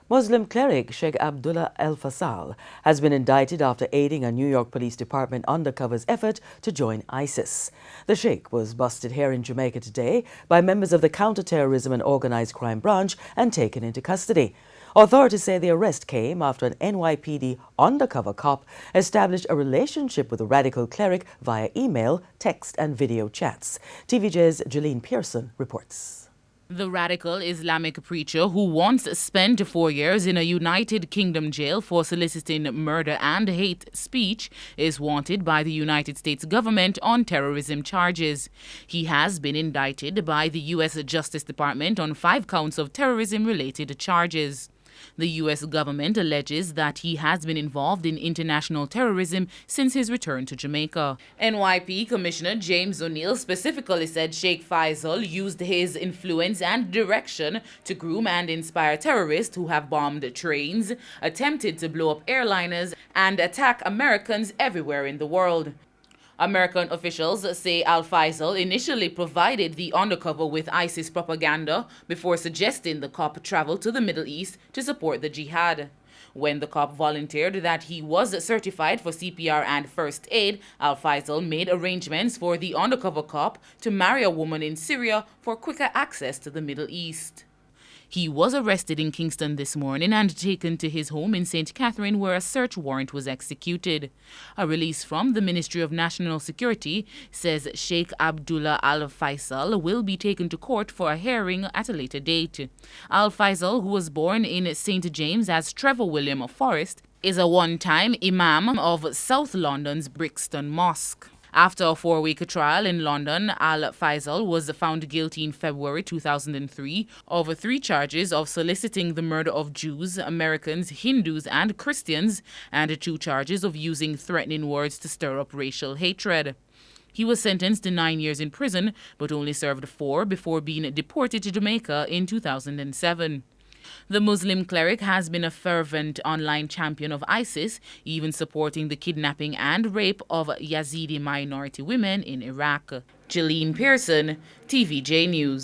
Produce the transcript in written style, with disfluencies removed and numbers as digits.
Muslim cleric Sheikh Abdullah El-Fasal has been indicted after aiding a New York Police Department undercover's effort to join ISIS. The sheikh was busted here in Jamaica today by members of the Counterterrorism and Organized Crime Branch and taken into custody. Authorities say the arrest came after an NYPD undercover cop established a relationship with the radical cleric via email, text and video chats. TVJ's Jeline Pearson reports. The radical Islamic preacher, who once spent 4 years in a United Kingdom jail for soliciting murder and hate speech, is wanted by the United States government on terrorism charges. He has been indicted by the U.S. Justice Department on 5 counts of terrorism-related charges. The U.S. government alleges that he has been involved in international terrorism since his return to Jamaica. NYP Commissioner James O'Neill specifically said Sheikh Faisal used his influence and direction to groom and inspire terrorists who have bombed trains, attempted to blow up airliners, and attack Americans everywhere in the world. American officials say Al-Faisal initially provided the undercover with ISIS propaganda before suggesting the cop travel to the Middle East to support the jihad. When the cop volunteered that he was certified for CPR and first aid, Al-Faisal made arrangements for the undercover cop to marry a woman in Syria for quicker access to the Middle East. He was arrested in Kingston this morning and taken to his home in St. Catherine, where a search warrant was executed. A release from the Ministry of National Security says Sheikh Abdullah Al-Faisal will be taken to court for a hearing at a later date. Al-Faisal, who was born in St. James as Trevor William Forrest, is a one-time Imam of South London's Brixton Mosque. After a 4-week trial in London, Al-Faisal was found guilty in February 2003 of 3 charges of soliciting the murder of Jews, Americans, Hindus, and Christians, and 2 charges of using threatening words to stir up racial hatred. He was sentenced to 9 years in prison, but only served 4 before being deported to Jamaica in 2007. The Muslim cleric has been a fervent online champion of ISIS, even supporting the kidnapping and rape of Yazidi minority women in Iraq. Jeline Pearson, TVJ News.